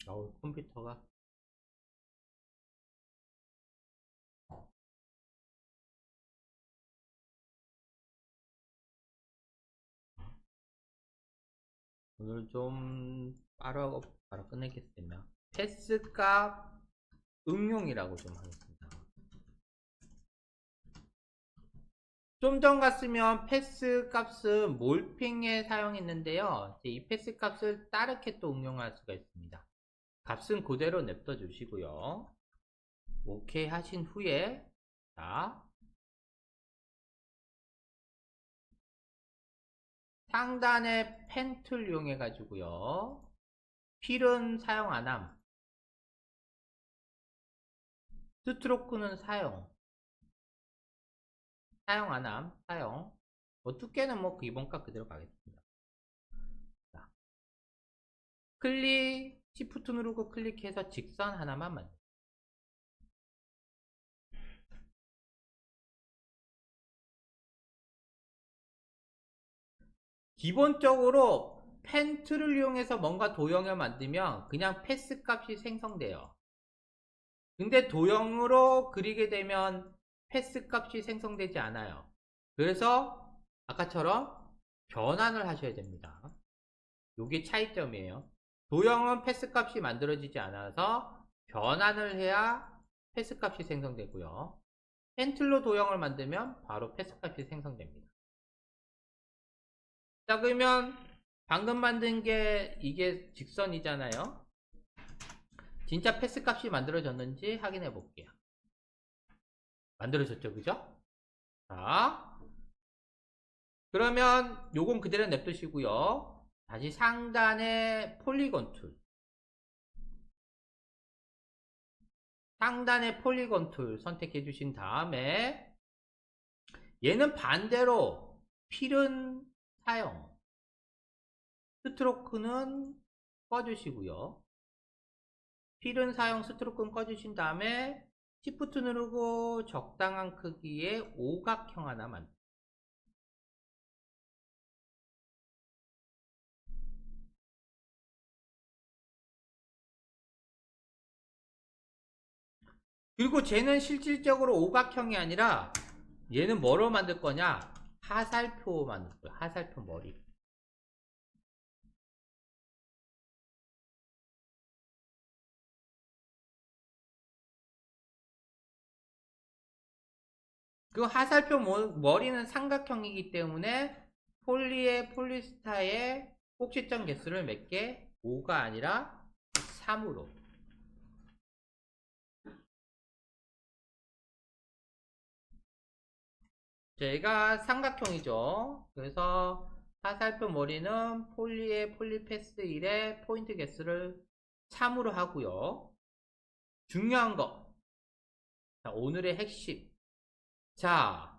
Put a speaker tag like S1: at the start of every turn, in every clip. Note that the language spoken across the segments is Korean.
S1: 컴퓨터가. 오늘 좀 바로 끝내겠습니다. 패스값 응용이라고 좀 하겠습니다. 좀 전 같으면 패스 값은 몰핑에 사용했는데요. 이 패스 값을 다르게 또 응용할 수가 있습니다. 값은 그대로 냅둬 주시고요. 오케이 하신 후에, 자, 상단에 펜 툴 이용해 가지고요. 필은 사용 안함, 스트로크는 사용 안함, 사용. 두께는 뭐 기본값 그대로 가겠습니다. 자, 클릭, 시프트 누르고 클릭해서 직선 하나만 만들어요. 기본적으로 펜 툴을 이용해서 뭔가 도형을 만들면 그냥 패스 값이 생성돼요. 근데 도형으로 그리게 되면 패스 값이 생성되지 않아요. 그래서 아까처럼 변환을 하셔야 됩니다. 이게 차이점이에요. 도형은 패스 값이 만들어지지 않아서 변환을 해야 패스 값이 생성되고요. 펜툴로 도형을 만들면 바로 패스 값이 생성됩니다. 자, 그러면 방금 만든 게 이게 직선이잖아요. 진짜 패스 값이 만들어졌는지 확인해 볼게요. 만들어졌죠, 그죠? 자, 그러면 요건 그대로 냅두시고요. 다시 상단에 폴리곤 툴. 상단에 폴리곤 툴 선택해 주신 다음에 얘는 반대로 필은 사용, 스트로크는 꺼주시고요. 필은 사용, 스트로크는 꺼주신 다음에 시프트 누르고 적당한 크기의 오각형 하나 만들어요. 그리고 쟤는 실질적으로 오각형이 아니라 얘는 뭐로 만들 거냐? 하살표 만들 거야. 하살표 머리. 그 하살표 머리는 삼각형이기 때문에 폴리의 폴리스타의 꼭지점 개수를 몇 개? 5가 아니라 3으로. 얘가 삼각형이죠. 그래서 하살표 머리는 폴리의 폴리패스 1의 포인트 개수를 3으로 하고요. 중요한 거. 자, 오늘의 핵심. 자,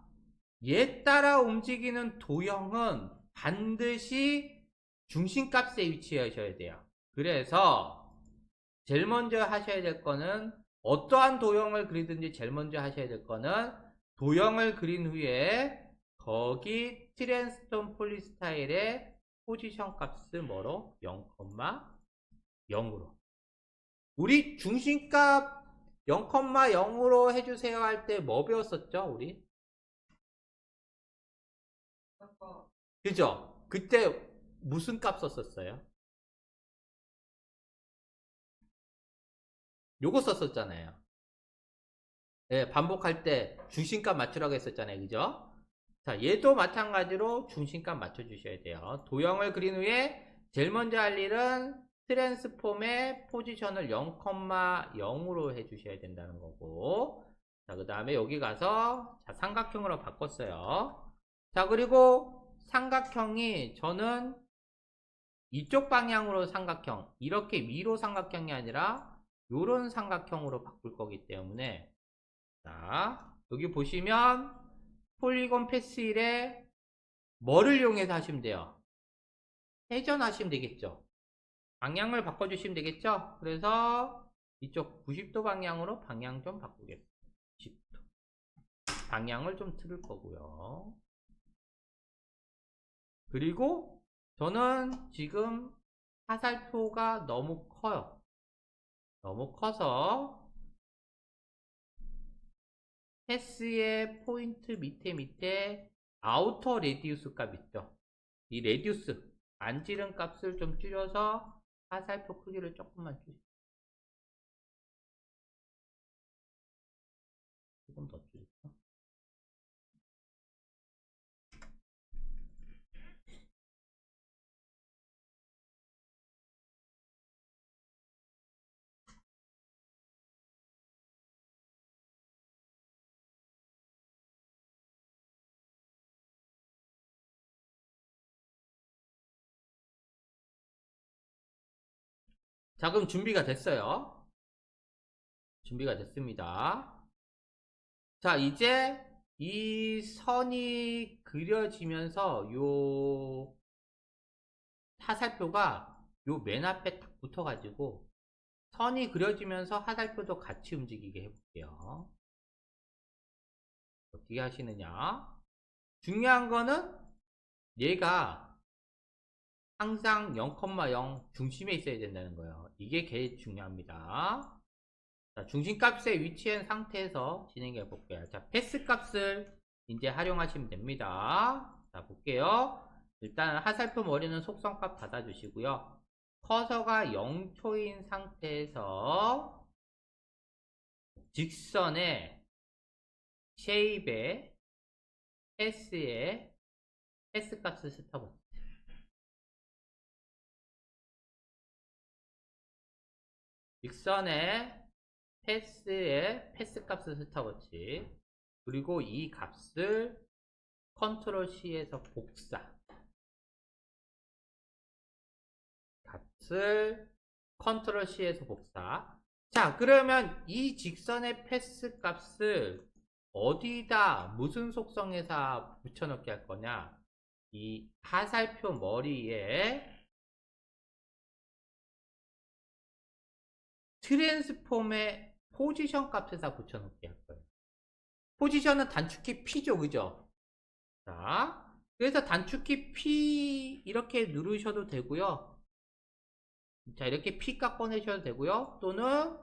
S1: 얘 따라 움직이는 도형은 반드시 중심값에 위치하셔야 돼요. 그래서 제일 먼저 하셔야 될 거는 어떠한 도형을 그리든지 제일 먼저 하셔야 될 거는 도형을 그린 후에 거기 트랜스톤 폴리스타일의 포지션 값을 뭐로? 0,0으로. 우리 중심값 0,0으로 해주세요 할 때 뭐 배웠었죠? 우리? 그죠? 그때 무슨 값 썼었어요? 요거 썼었잖아요. 예, 반복할 때 중심값 맞추라고 했었잖아요. 그죠? 자, 얘도 마찬가지로 중심값 맞춰주셔야 돼요. 도형을 그린 후에 제일 먼저 할 일은 트랜스폼의 포지션을 0,0으로 해주셔야 된다는 거고. 자, 그 다음에 여기 가서 자, 삼각형으로 바꿨어요. 자, 그리고 삼각형이 저는 이쪽 방향으로 삼각형, 이렇게 위로 삼각형이 아니라 요런 삼각형으로 바꿀 거기 때문에 자, 여기 보시면 폴리곤 패스 1에 뭐를 이용해서 하시면 돼요? 회전하시면 되겠죠. 방향을 바꿔주시면 되겠죠. 그래서 이쪽 90도 방향으로 방향 좀 바꾸겠습니다. 10도. 방향을 좀 틀을 거고요. 그리고 저는 지금 화살표가 너무 커요. 너무 커서 패스의 포인트 밑에 아우터 레디우스 값 있죠. 이 레디우스 안지른 값을 좀 줄여서 화살표 크기를 조금만 줄여. 조금 더 줄일까? 자, 그럼 준비가 됐어요. 준비가 됐습니다. 자, 이제 이 선이 그려지면서 요 화살표가 요 맨 앞에 딱 붙어가지고 선이 그려지면서 화살표도 같이 움직이게 해볼게요. 어떻게 하시느냐? 중요한 거는 얘가 항상 0,0 중심에 있어야 된다는 거예요. 이게 제일 중요합니다. 자, 중심값에 위치한 상태에서 진행해 볼게요. 자, 패스 값을 이제 활용하시면 됩니다. 자, 볼게요. 일단 화살표 머리는 속성값 받아주시고요. 커서가 0초인 상태에서 직선의 쉐입에 패스의 패스 값을 스타버튼. 직선의 패스의 패스 값을 스타버치. 그리고 이 값을 컨트롤 C에서 복사. 값을 컨트롤 C에서 복사. 자, 그러면 이 직선의 패스 값을 어디다 무슨 속성에서 붙여넣기 할 거냐? 이 화살표 머리에 트랜스폼의 포지션 값에다 붙여넣기 할 거예요. 포지션은 단축키 P죠, 그죠? 자, 그래서 단축키 P 이렇게 누르셔도 되고요. 자, 이렇게 P 값 꺼내셔도 되고요. 또는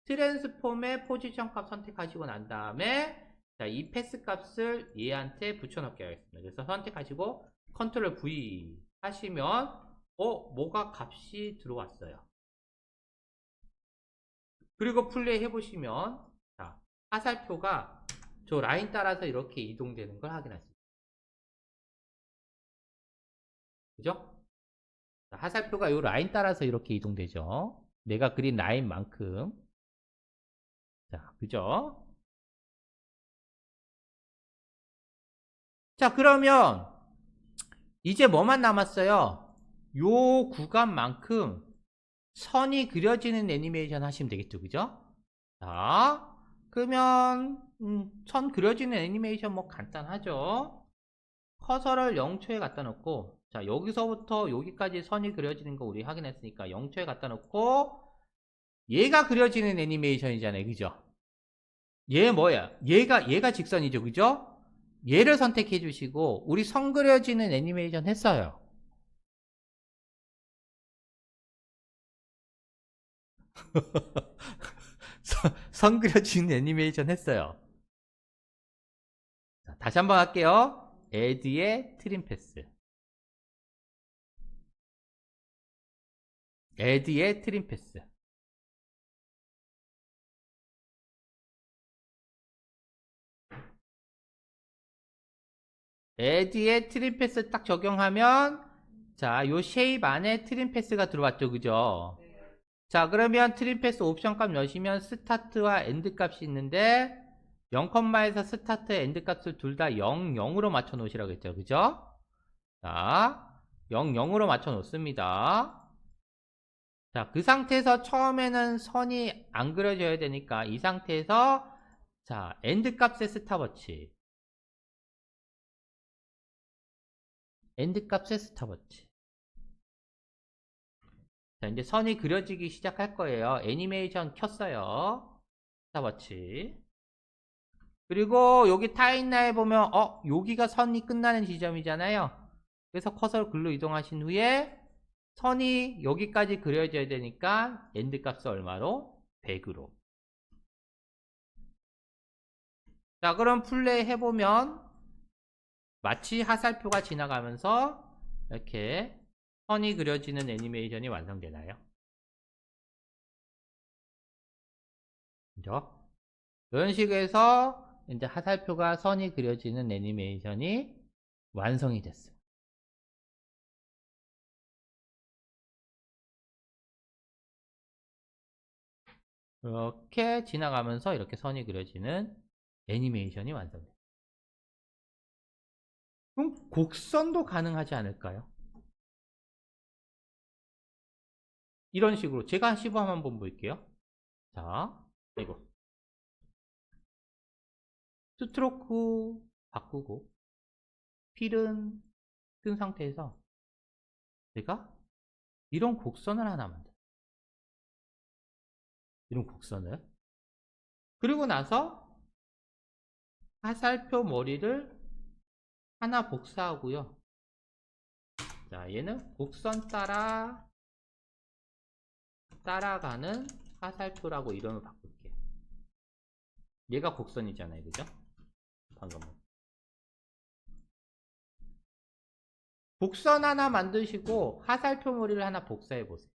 S1: 트랜스폼의 포지션 값 선택하시고 난 다음에 자, 이 패스 값을 얘한테 붙여넣게 하겠습니다. 그래서 선택하시고 컨트롤 V 하시면 뭐가 값이 들어왔어요. 그리고 플레이 해보시면 자, 화살표가 저 라인 따라서 이렇게 이동되는 걸 확인할 수 있어요. 그죠? 자, 화살표가 이 라인 따라서 이렇게 이동되죠. 내가 그린 라인만큼. 자, 그죠? 자, 그러면 이제 뭐만 남았어요? 요 구간만큼 선이 그려지는 애니메이션 하시면 되겠죠, 그죠? 자, 그러면 선 그려지는 애니메이션 뭐 간단하죠. 커서를 0초에 갖다 놓고 자, 여기서부터 여기까지 선이 그려지는 거 우리 확인했으니까 0초에 갖다 놓고 얘가 그려지는 애니메이션이잖아요, 그죠? 얘 뭐야? 얘가 직선이죠, 그죠? 얘를 선택해 주시고 우리 선 그려지는 애니메이션 했어요. 선 그려지는 애니메이션 했어요. 자, 다시 한번 할게요. add의 트림 패스. add의 트림 패스. add의 트림 패스 딱 적용하면 자, 요 쉐입 안에 트림 패스가 들어왔죠, 그죠? 자, 그러면 트림 패스 옵션 값 넣으시면 스타트와 엔드 값이 있는데 0,에서 스타트 엔드 값을 둘 다 0, 0으로 맞춰 놓으시라고 했죠, 그죠? 자, 0, 0으로 맞춰 놓습니다. 자, 그 상태에서 처음에는 선이 안 그려져야 되니까 이 상태에서 자, 엔드 값의 스탑워치. 엔드 값의 스탑워치. 자, 이제 선이 그려지기 시작할 거예요. 애니메이션 켰어요. 스탑워치. 그리고 여기 타임라인에 보면 여기가 선이 끝나는 지점이잖아요. 그래서 커서를 글로 이동하신 후에 선이 여기까지 그려져야 되니까 엔드 값은 얼마로? 100으로. 자, 그럼 플레이 해보면 마치 화살표가 지나가면서 이렇게 선이 그려지는 애니메이션이 완성되나요? 그죠? 이런 식으로 해서 이제 화살표가 선이 그려지는 애니메이션이 완성이 됐어요. 이렇게 지나가면서 이렇게 선이 그려지는 애니메이션이 완성돼요. 그럼 곡선도 가능하지 않을까요? 이런 식으로 제가 시범 한번 볼게요. 자, 이거 스트로크 바꾸고 필은 뜬 상태에서 제가 이런 곡선을 하나 만들어요. 이런 곡선을. 그리고 나서 화살표 머리를 하나 복사하고요. 자, 얘는 곡선 따라가는 화살표라고 이름을 바꿀게요. 얘가 곡선이잖아요, 그죠? 방금 곡선 하나 만드시고 화살표 머리를 하나 복사해 보세요.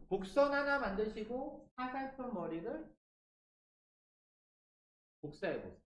S1: 곡선 하나 만드시고 화살표 머리를 복사해 보세요.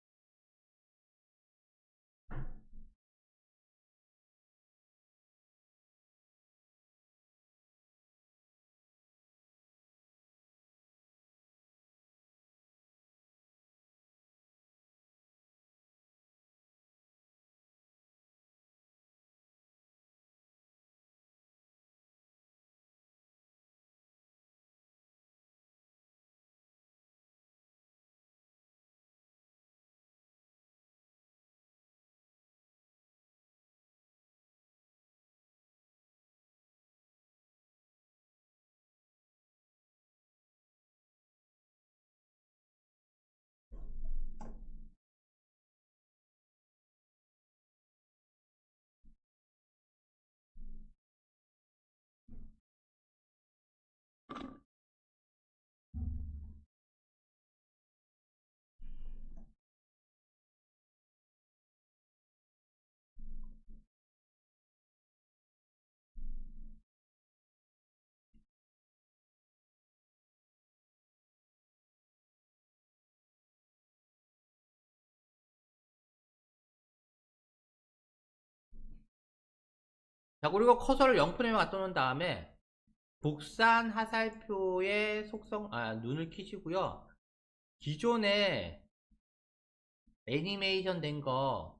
S1: 자, 그리고 커서를 0%에 갖다 놓은 다음에 복사한 화살표의 속성, 눈을 켜시고요. 기존에 애니메이션 된 거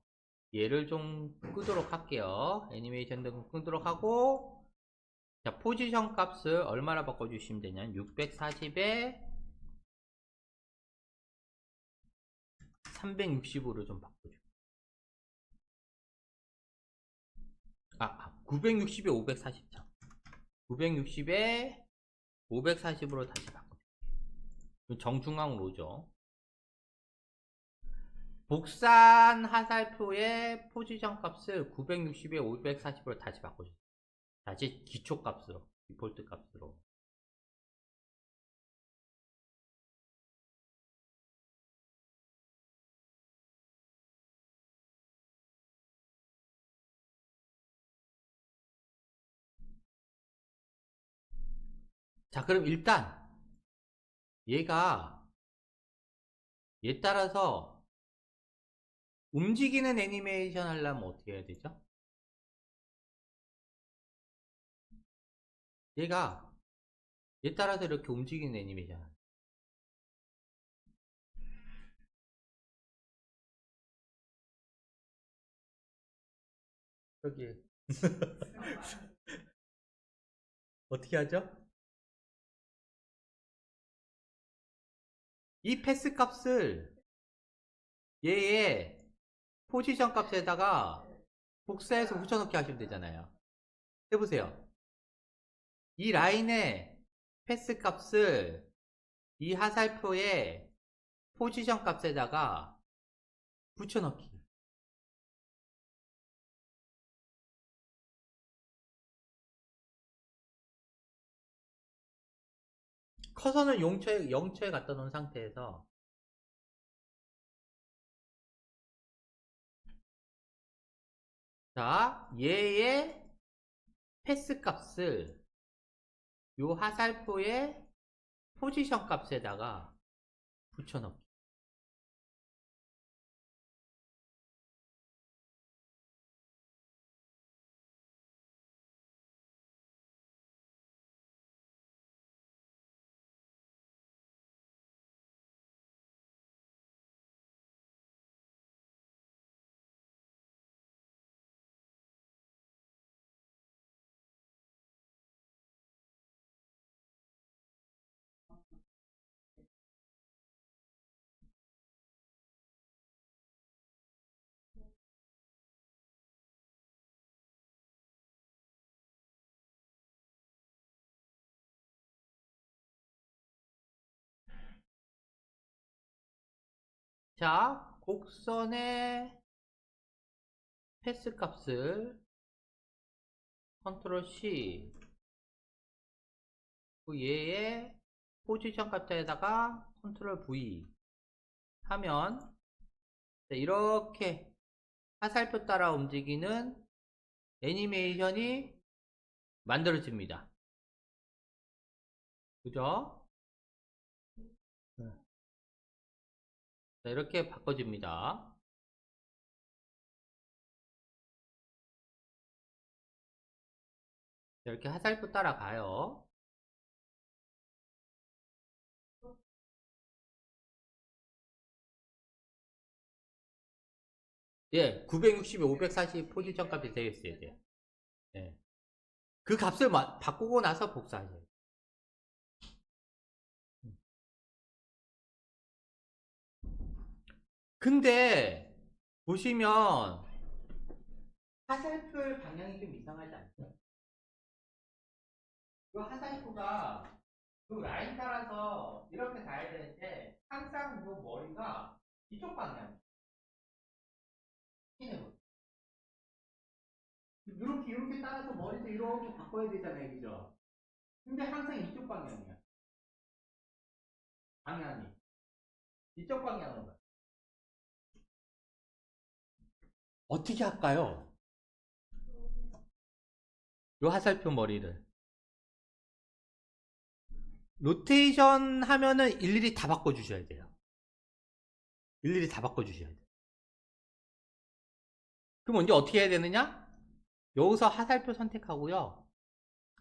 S1: 얘를 좀 끄도록 할게요. 애니메이션 된 거 끄도록 하고, 자, 포지션 값을 얼마나 바꿔주시면 되냐면 640에 360으로 좀 바꿔줘. 960에 540점. 960에 540으로 다시 바꿔줘. 정중앙 로죠. 복사한 화살표의 포지션 값을 960에 540으로 다시 바꿔주세요. 다시 기초 값으로, 디폴트 값으로. 자, 그럼 일단 얘가 얘 따라서 움직이는 애니메이션 하려면 어떻게 해야 되죠? 얘가 얘 따라서 이렇게 움직이는 애니메이션. 여기 어떻게 하죠? 이 패스 값을 얘의 포지션 값에다가 복사해서 붙여넣기 하시면 되잖아요. 해보세요. 이 라인의 패스 값을 이 화살표의 포지션 값에다가 붙여넣기. 커서는 영초에 갖다 놓은 상태에서 자, 얘의 패스 값을 요 화살표의 포지션 값에다가 붙여넣기. 자, 곡선의 패스 값을 컨트롤 C 그 얘의 포지션 값에다가 컨트롤 V 하면 이렇게 화살표 따라 움직이는 애니메이션이 만들어집니다. 그죠? 자, 이렇게 바꿔집니다. 이렇게 화살표 따라가요. 예, 960에 540 포지션 값이 되어 있어야 돼요. 예. 그 값을 바꾸고 나서 복사하세요. 근데 보시면 화살표의 방향이 좀 이상하지 않죠? 이 화살표가 그 라인 따라서 이렇게 가야 되는데 항상 이 머리가 이쪽 방향. 이렇게 따라서 머리도 이렇게 바꿔야 되잖아요, 그죠? 근데 항상 이쪽 방향이야. 방향이 이쪽 방향으로 가. 어떻게 할까요? 이 화살표 머리를 로테이션 하면은 일일이 다 바꿔주셔야 돼요. 일일이 다 바꿔주셔야 돼요. 그럼 이제 어떻게 해야 되느냐? 여기서 화살표 선택하고요.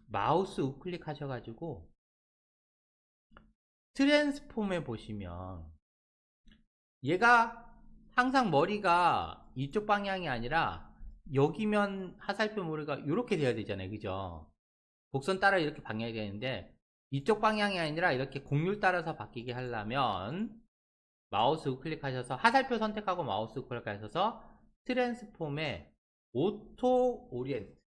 S1: 마우스 우클릭 하셔가지고 트랜스폼에 보시면 얘가 항상 머리가 이쪽 방향이 아니라 여기면 화살표 머리가 이렇게 돼야 되잖아요. 그죠? 곡선 따라 이렇게 방향이 되는데 이쪽 방향이 아니라 이렇게 곡률 따라서 바뀌게 하려면 마우스 우클릭 하셔서 화살표 선택하고 마우스 우클릭 하셔서 트랜스폼에 오토 오리엔트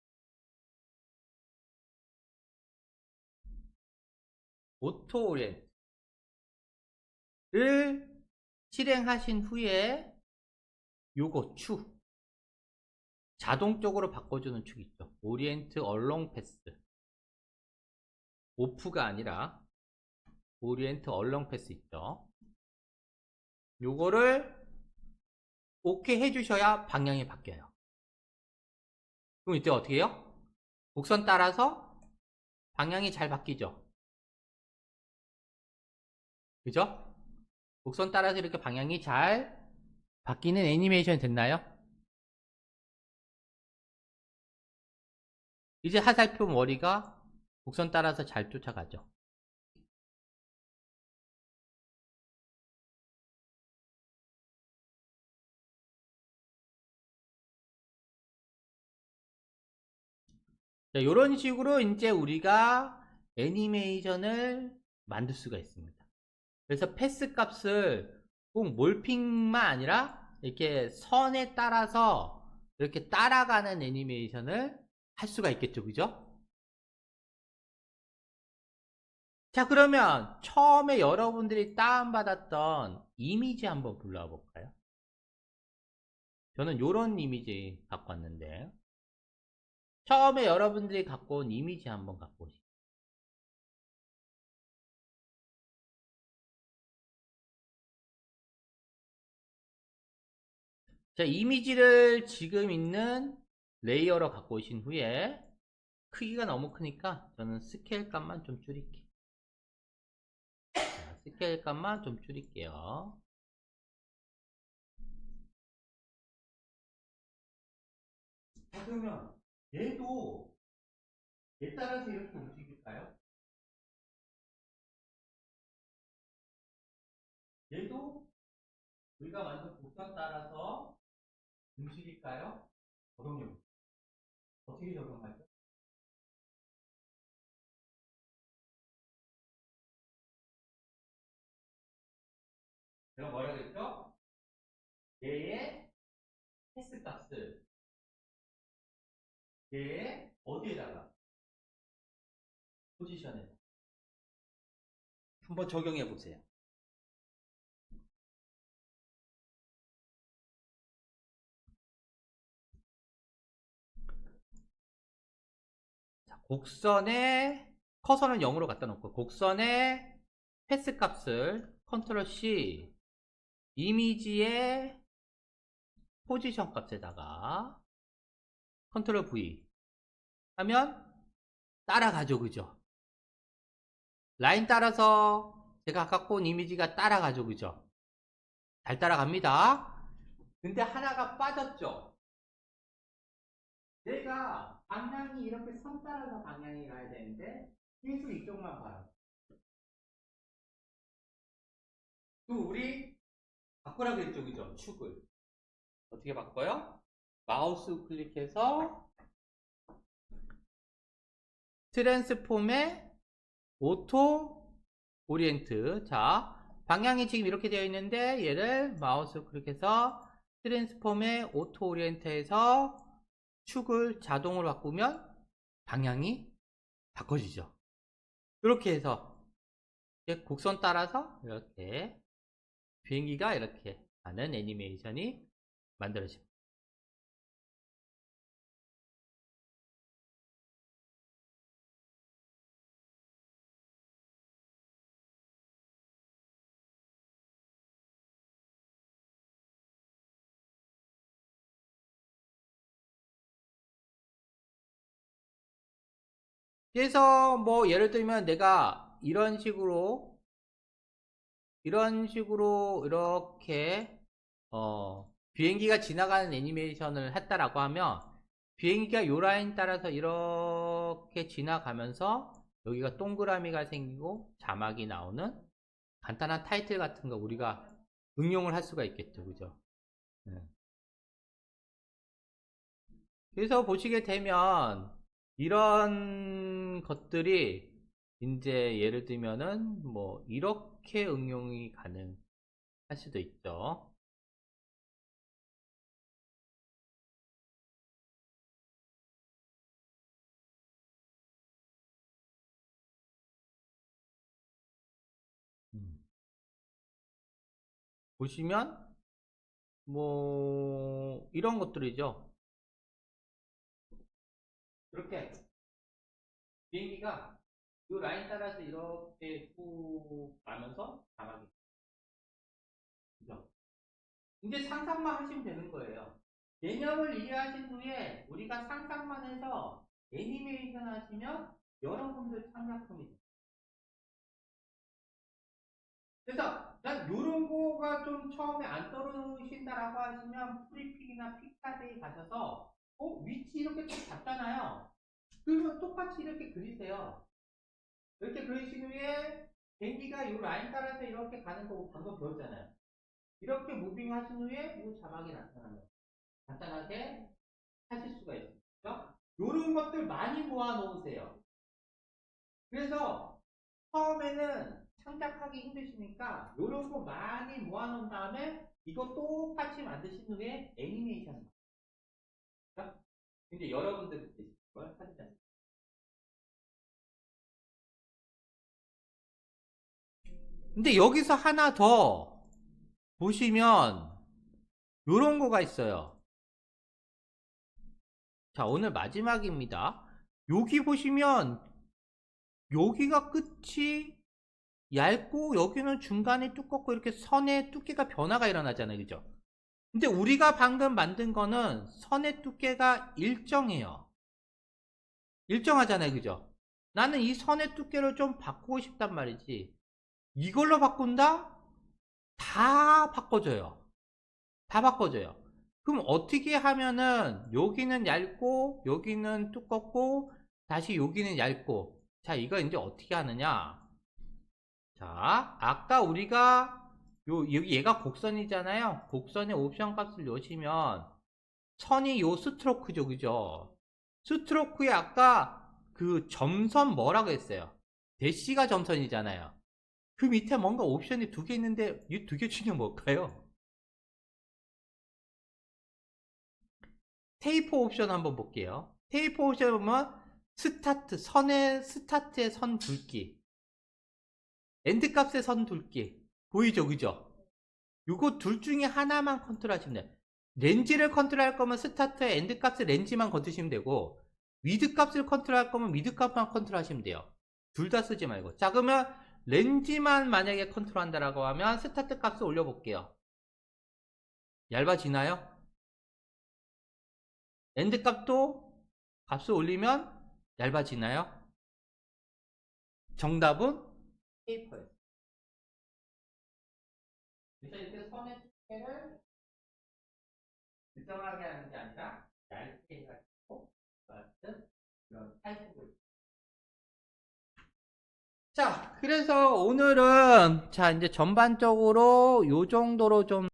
S1: 를 실행하신 후에 요거 축 자동적으로 바꿔주는 축 있죠. 오리엔트 얼롱 패스 오프가 아니라 오리엔트 얼렁 패스 있죠. 요거를 오케이 해주셔야 방향이 바뀌어요. 그럼 이때 어떻게 해요? 곡선 따라서 방향이 잘 바뀌죠. 그죠? 곡선 따라서 이렇게 방향이 잘 바뀌는 애니메이션이 됐나요? 이제 화살표 머리가 곡선 따라서 잘 쫓아가죠. 자, 이런 식으로 이제 우리가 애니메이션을 만들 수가 있습니다. 그래서 패스 값을 꼭 몰핑만 아니라 이렇게 선에 따라서 이렇게 따라가는 애니메이션을 할 수가 있겠죠. 그죠? 자, 그러면 처음에 여러분들이 다운받았던 이미지 한번 불러와 볼까요? 저는 요런 이미지 갖고 왔는데 처음에 여러분들이 갖고 온 이미지 한번 갖고 오시죠. 자, 이미지를 지금 있는 레이어로 갖고 오신 후에 크기가 너무 크니까 저는 스케일 값만 좀 줄일게요. 자, 스케일 값만 좀 줄일게요. 자, 그러면 얘도 얘 따라서 이렇게 움직일까요? 얘도 우리가 만든 곡선 따라서 움직일까요? 적용력 어떻게 적용하죠? 제가 뭐라 그랬죠? 얘의 패스 값을 얘의 어디에다가 포지션에 한번 적용해 보세요. 자, 곡선에 커서는 0으로 갖다 놓고 곡선에 패스 값을 컨트롤 C 이미지의 포지션 값에다가 컨트롤 V 하면 따라가죠, 그죠? 라인 따라서 제가 갖고 온 이미지가 따라가죠, 그죠? 잘 따라갑니다. 근데 하나가 빠졌죠. 내가 방향이 이렇게 선 따라서 방향이 가야 되는데 계속 이쪽만 봐요. 또 우리 바꾸라고 했죠, 그죠? 축을 어떻게 바꿔요? 마우스 클릭해서 트랜스폼의 오토 오리엔트. 자, 방향이 지금 이렇게 되어 있는데 얘를 마우스 클릭해서 트랜스폼의 오토 오리엔트에서 축을 자동으로 바꾸면 방향이 바꿔지죠. 이렇게 해서 곡선 따라서 이렇게 비행기가 이렇게 하는 애니메이션이 만들어집니다. 그래서 뭐 예를 들면 내가 이런 식으로 이렇게 비행기가 지나가는 애니메이션을 했다라고 하면 비행기가 요 라인 따라서 이렇게 지나가면서 여기가 동그라미가 생기고 자막이 나오는 간단한 타이틀 같은 거 우리가 응용을 할 수가 있겠죠, 그죠? 네. 그래서 보시게 되면 이런 것들이 이제 예를 들면은 뭐 이렇게 응용이 가능할 수도 있죠. 보시면 뭐 이런 것들이죠. 이렇게 비행기가 이 라인 따라서 이렇게 쭉 가면서 자막이 그죠? 이제 상상만 하시면 되는 거예요. 개념을 이해하신 후에 우리가 상상만 해서 애니메이션 하시면 여러분들 창작품이 돼요. 그래서 난 요런 거가 좀 처음에 안 떠오르신다라고 하시면 프리픽이나 픽사드에 가셔서 위치 이렇게 딱 잡잖아요. 그러면 똑같이 이렇게 그리세요. 이렇게 그리신 후에 비행기가 요 라인 따라서 이렇게 가는 거 방금 배웠잖아요. 이렇게 무빙 하신 후에 이 자막이 나타나요. 간단하게 하실 수가 있습니다. 요런 것들 많이 모아 놓으세요. 그래서 처음에는 창작하기 힘드시니까 요런 거 많이 모아 놓은 다음에 이거 똑같이 만드신 후에 애니메이션. 이제 여러분들이 걸 하지 않습니까? 근데 여기서 하나 더 보시면 요런 거가 있어요. 자, 오늘 마지막입니다. 여기 보시면 여기가 끝이 얇고 여기는 중간이 두껍고 이렇게 선의 두께가 변화가 일어나잖아요, 그죠? 근데 우리가 방금 만든 거는 선의 두께가 일정해요. 일정하잖아요. 그죠? 나는 이 선의 두께를 좀 바꾸고 싶단 말이지. 이걸로 바꾼다? 다 바꿔줘요. 다 바꿔줘요. 그럼 어떻게 하면은 여기는 얇고 여기는 두껍고 다시 여기는 얇고, 자 이거 이제 어떻게 하느냐. 자 아까 우리가 여기 얘가 곡선이잖아요. 곡선의 옵션 값을 넣으시면 선이 요 스트로크죠. 그죠? 스트로크에 아까 그 점선 뭐라고 했어요? 대시가 점선이잖아요. 그 밑에 뭔가 옵션이 두 개 있는데 이 두 개 중에 뭘까요? 테이프 옵션 한번 볼게요. 테이프 옵션 보면 스타트, 선의 스타트의 선 굵기, 엔드 값의 선 굵기 보이죠? 그죠? 요거 둘 중에 하나만 컨트롤 하시면 돼요. 렌즈를 컨트롤 할 거면 스타트의 엔드 값의 렌즈만 건드시면 되고, 위드 값을 컨트롤 할 거면 위드 값만 컨트롤 하시면 돼요. 둘 다 쓰지 말고. 자 그러면 렌즈만 만약에 컨트롤 한다라고 하면 스타트 값을 올려볼게요. 얇아지나요? 엔드 값도 값을 올리면 얇아지나요? 정답은 테이퍼예요. 그래서 이렇게 선의 두께를 일정하게 하는 게 아니라 얇게 해가지고 같은 그런 타입을. 자, 그래서 오늘은 자 이제 전반적으로 요 정도로 좀